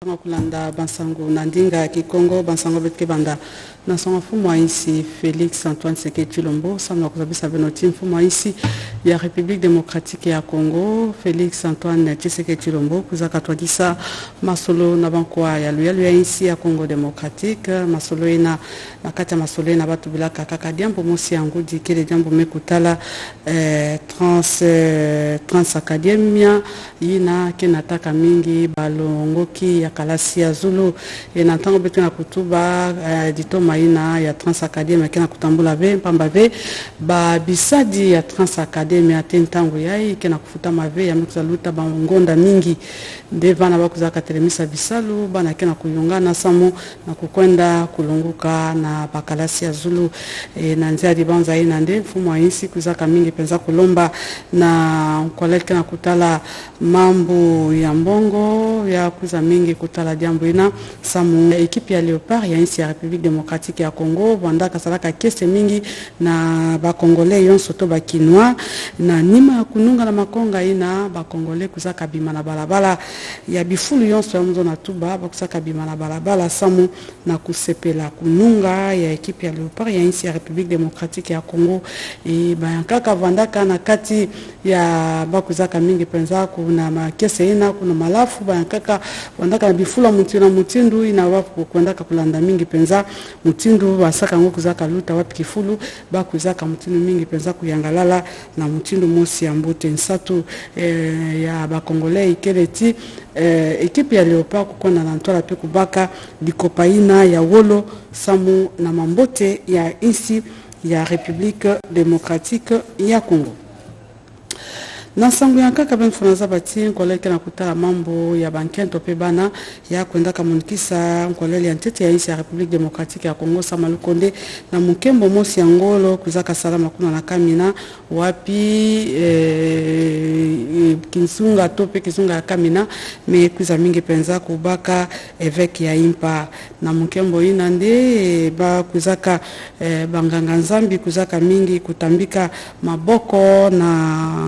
Kulanda Bansango Nandinga Kikongo Bansango Betkebanda Nasonga Fumwa ici Félix Antoine Tshisekedi Tshilombo Samna Kuzabisa Benotim Fumwa ici ya République démocratique ya Congo Félix Antoine Tshisekedi Tshilombo Kuzaka Twadisa Masolo Nabankwa ya luya ici ya Congo démocratique Masolo ina nakata Masolo ina batu bilaka kaka diambo mosi yangu dikele diambo mekutala trans academia ina kenataka mingi balongoki ya kalasi ya Zulu na tango betu na kutuba dito maina ya Trans Academia kena kutambula ve pamba ve ba bisadi ya Trans Academia tentango yai kena kufuta mave ya mkuzaluta ba ngonda mingi devana bakuzaka telemisa bisalu bana kena kuyungana samo na kukwenda kulunguka na bakalasi ya Zulu na nzia di banza ina nde mfumo ainsi kuzaka mingi penza kulomba na kolele kena kutala mambo ya mbongo ya kuza mingi kutala jambo ina samu ekipi ya Leopard ya insi ya République démocratique ya Congo banda kasalaka kese mingi na ba Congolais yonso to ba Kinois na nima kununga na makonga ina ba Congolais kuzaka bima na balabala ya bifulu yonso ya mzo na tuba ba kusaka bima na balabala samu na kusepela kununga ya ekipi ya Leopard ya insi ya République démocratique ya Congo ba yankaka vandaka na kati ya ba kuzaka mingi penza kuna makese ina kuna malafu ba yankaka vandaka na bifula mutindu ina wapu kuendaka kulanda mingi penza mutindu basaka ngo kuzaka luta wapi kifulu ba kuzaka mutindu mingi penza kuyangalala na mutindu mosi ya mbote nsatu ya ba Congolais ikeleti ekipe ya Leopard kukona na ntola pe kubaka dikopaina ya wolo samu na mambote ya insi ya République démocratique ya Congo. Na sangu ya kaka ben funaza bati nkolele na kutala mambo ya bankento pe bana ya kwenda kamunikisa nkolele ya ntete ya insi ya République démocratique ya Congo Samalu Konde na mukembo mosi ya ngolo kuzaka salama kuna na Kamina wapi kinsunga tope kizunga ya Kamina me kuza mingi penza kubaka évêque ya impa na mukembo ina nde ba kuzaka banganga nzambi kuzaka mingi kutambika maboko na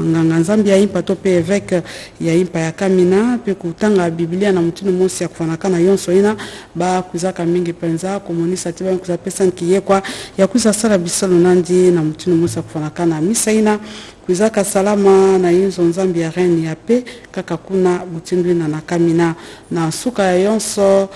nganga nzambi ya impa tope évêque ya impa ya Kamina pe kutanga Biblia na mutino mosi ya kufanakana yonso ina ba kuzaka mingi penza komunisa tiba kuzapesa nkiyekwa ya kuza sala bisalo nandi na mutino mosi ya kufanakana misa ina kuzaka salama na yinzo nzambi ya reine ya pe kaka kuna mutindu na Kamina na suka ya yonso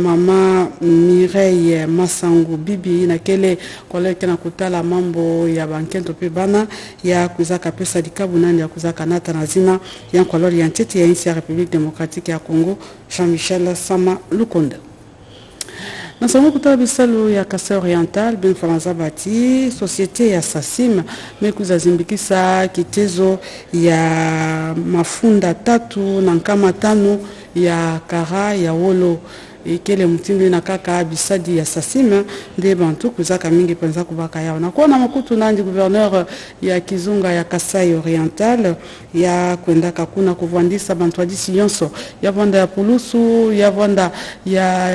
mama Mireille Masangu bibi na kele koleke na kutala mambo ya bankento pe bana ya kuzaka pesa dikabu nani ya kuzaka nata na zina ya kolori ya ntete ya insi ya République démocratique ya Congo Jean-Michel Sama Lukonda. Nasango kutala bisalu ya Kasai Oriental ben Faransa bati société ya Sasim mekuza zimbikisa kitezo ya mafunda tatu na nkama tano ya kara ya wolo ikele mtindo na kaka bisadi ya Sasim nde bantu kuzaka mingi penza kubaka yao na kuona makutu nandi gouverneur ya Kizunga ya Kasai Oriental ya kwenda kakuna kuvandisa bantu adisi yonso ya vanda ya pulusu ya vanda ya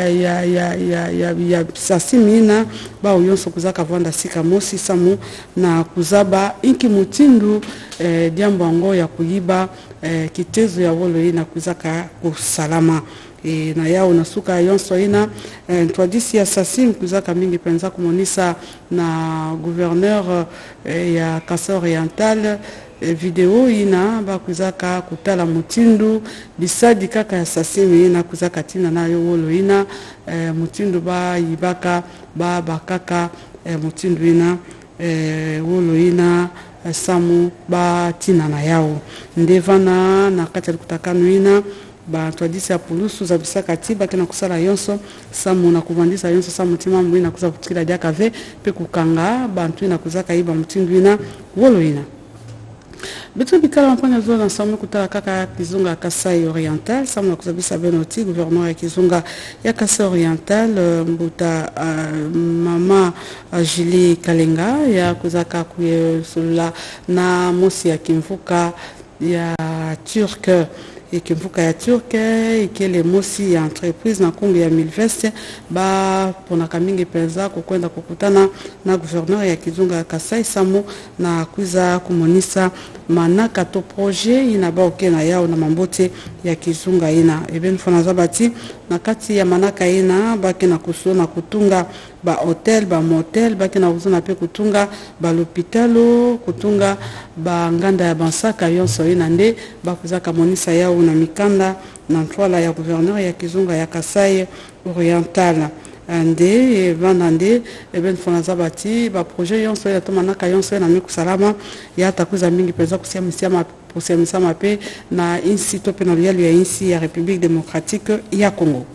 Sasim ina ba yonso kuzaka vanda sika mosi samu na kuzaba inki mutindo diambo ngo ya kuyiba kitezo ya wolo ina kuzaka kusalama na yao na suka yonso ina twadisi ya Sasim kuzaka mingi penza kumonisa na gouverneur ya Kasai Oriental video ina ba kuzaka kutala mutindu bisadi kaka ya Sasim ina kuzaka tina na yo wolo ina mutindu ba yibaka ba bakaka mutindu ina wolo ina samu ba tina na yao ndevana na kati kutakano ina ba twadisi ya pulusu za bisaka tiba kena kusala yonso samu na kuvandisa yonso samu tima mwina kuza kutikila diaka ve pe kukanga bantu ina kuzaka iba mutindu ina wolo ina betu bikala mpanya zo na samu kutala kaka Kizunga ya Kasai Oriental samu na kuzabisa benoti gouverneur ya Kizunga ya Kasai Oriental mbuta mama Julie Kalenga ya kuzaka kuyesulula na mosi ya kimfuka ya Turque ikimfuka ya Turque ikele mosi ya entreprise na kumbi ya Milveste ba pona kamingi penza kukwenda kukutana na gouverneur ya Kizunga ya Kasai samu na kuza kumonisa manaka to projet ina ba okena yao na mambote ya kizunga ina eben fanaza bati na kati ya manaka ina baki na kusona kutunga ba hotel ba motel baki na kuzona pe kutunga ba l'hôpitalo kutunga ba nganda ya bansaka yonso ina nde bakuzaka monisa yao na mikanda na ntwala ya gouverneur ya kizunga ya Kasai Oriental ande vandande eben fanaza bati ba projet yonso ya tomanaka yonso na miku salama ya takuza mingi peza kusiamisa mape na insi to penalialu ya insi ya République démocratique ya Congo.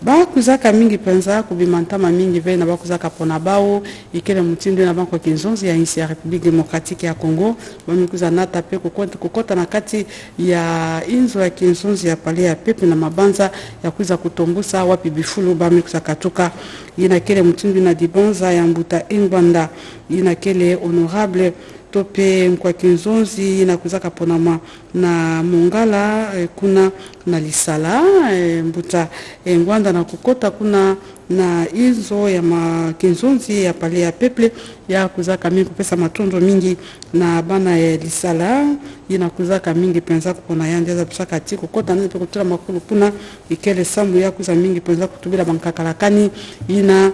Bakuzaka mingi penza kubimantama mingi ve na bakuzaka pona bao ikele mutindo na banko kinzonzi ya insi ya République démocratique ya Congo bamikuza nata pe kokota na kati ya inzo ya kinzonzi ya pale ya pepe na mabanza ya kuza kutombusa wapi bifulu bamikuza katuka ina kele mutindo na dibonza ya mbuta ingwanda ina kele honorable tope mkwa kinzonzi inakuzaka ponama na mongala kuna na lisala mbuta ngwanda na kukota kuna na izo ya makinzonzi ya pale ya peple ya kuzaka mingi kupesa matondo mingi na bana ya lisala inakuzaka mingi penza kupona yandeza pisaka ti kukota na kutula makulu kuna ikele samu ya kuza mingi penza kutubila bankakalakani ina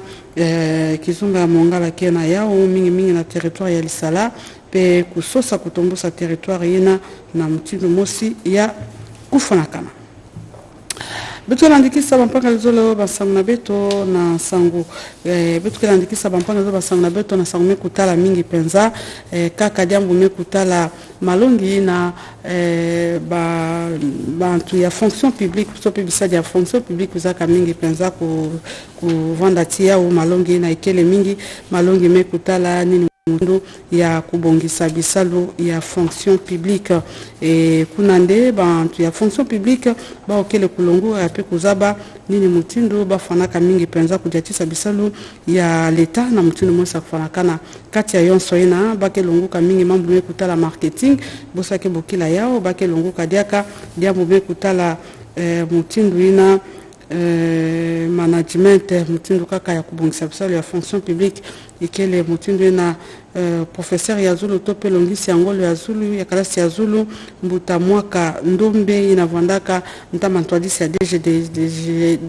kizunga mongala kena yao mingi na territoire ya lisala pe kusosa kutombosa territoire ina na mtindo mosi ya kufanakana betu landikisa bampanga zolo basangu na beto na sangu betu landikisa bampanga zolo basangu na beto na sangu mekutala mingi penza kaka jambo mekutala malongi na bantu ya fonction publique so pebisa ya fonction publique uzaka mingi penza ku vanda tia u malongi na ikele mingi malongi mekutala nini ya kubongisa bisalu ya fonction publique kunande bantu ya fonction publique ba okele kulongo ya pe kuzaba nini mutindo bafanaka mingi penza kujatisa bisalu ya leta na mutindo mosa kufanakana kati ya yonso ina bake longuka mingi mambo mekutala marketing bosake bokila yao bake longuka diaka diambo mekutala mutindo ina management mutindo kaka ya kubongisa bisalu ya fonction publique ikele mutindo na professeur ya Zulu tope longisi angolo ya Zulu ya kalasi ya Zulu mbuta mwaka ndombe inavandaka ntama ntwadisi ya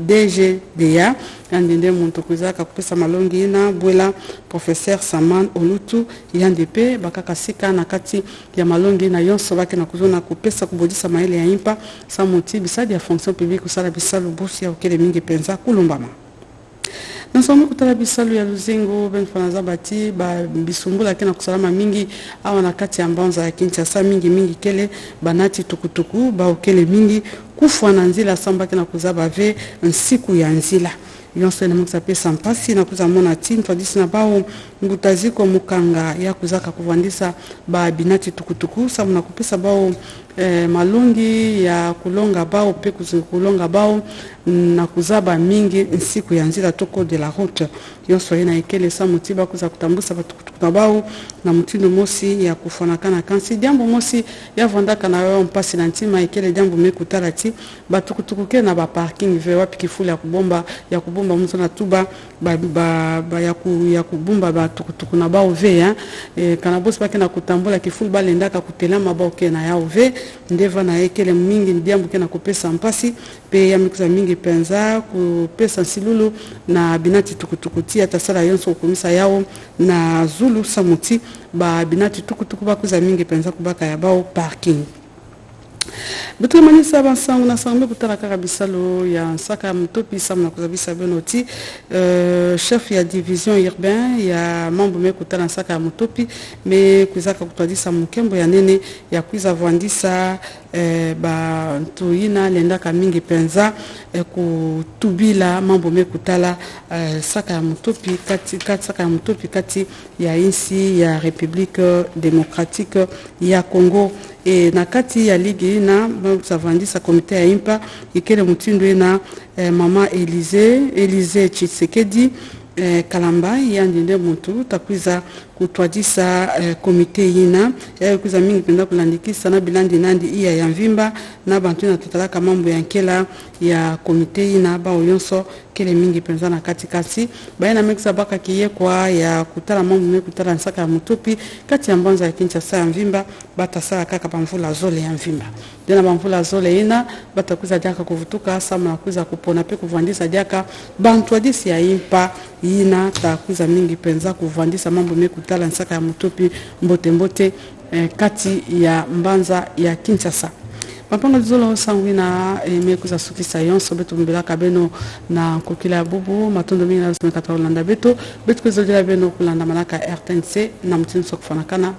DGDA andende muntu kuzaka kupesa malongi ina bwela professeur Saman Olutu yandepe bakaka sika na kati ya malongi na yonso bake na kuzona kupesa kubodisa maele ya impa sa muti bisadi ya fonction publique kusala bisalu bosi ya okele mingi penza kulumbama. Nasomo kutala bisalu ya luzengo ben fanaza bati ba bisumbula kena kusalama mingi awa na kati ya mbanza ya Kinshasa mingi kele banati tukutuku ba okele mingi kufwa na nzila samba kena kuzaba ve nsiku ya nzila yonse na mukisa pesa mpasi na kuzamona tin fadisi na bao ngutaziko mukanga ya kuzaka kuvandisa ba binati tukutuku samu na kupesa bao malongi ya kulonga bao pe kulonga bao na kuzaba mingi nsiku ya nzila toko de la route yonso ina ikele samu tiba kuza kutambusa batukutuku na bao na mutindo mosi ya kufanakana kansi jambo mosi ya vandaka na wao mpasi na ntima ikele jambo mekutala ti batukutuku ke na ba parking ve wapi kifuli ya kubomba mtu na tuba ya kubumba batukutuku na bao ve kana bosi bake na kutambula kifuli balendaka kutelama bao ke na yao ve ndeva na ekele mingi ndiambu ke na kupesa mpasi pe ya mikuza mingi penza kupesa silulu na binati tukutukutia tasala yonso kumisa yao na Zulu samuti ba binati tukutuku bakuza mingi penza kubaka ya bao parking. Betu manisa bansangu na sangu kutala kaka bisalo ya saka mtopi samu na kuzabisa benoti chef ya division urbain ya mambo mekutala saka mtopi me kuzaka kutwadisa mkembo ya nene ya kuiza vandisa ba tuina lendaka mingi penza kutubila mambo mekutala saka ya mtopi kati ya insi ya République démocratique ya Congo na kati ya ligi na savandisa komite ya impa ikele mutindo na mama Elise Tshisekedi kalamba yandinde muntu takwiza kutwadisa komite yina kuza mingi penda kulandikisa na bilandi nandi iya ya mvimba na bantu na tutalaka mambo ya nkela ya komite ina ba oyonso kele mingi penza na katikati baina mekisa baka kiye kwa ya kutala mambo mekutala nsaka ya mutupi kati ya mbanza ya Kinshasa ya mvimba bata saa kaka pamvula zole ya mvimba dena pamvula zole ina bata kuza jaka kuvutuka sama kuza kupona pe kuvandisa jaka bantu adisi ya impa ina ta kuza mingi penza kuvandisa mambo mekutala nsaka ya mutupi mbote mbote kati ya mbanza ya Kinshasa. Papanga zolo sangwina mekuza suki sayon betu mbela kabeno na kokila bubu matondo mingi na 14 landa beto kuzodila beno kulanda manaka RTNC na mtini sokfanakana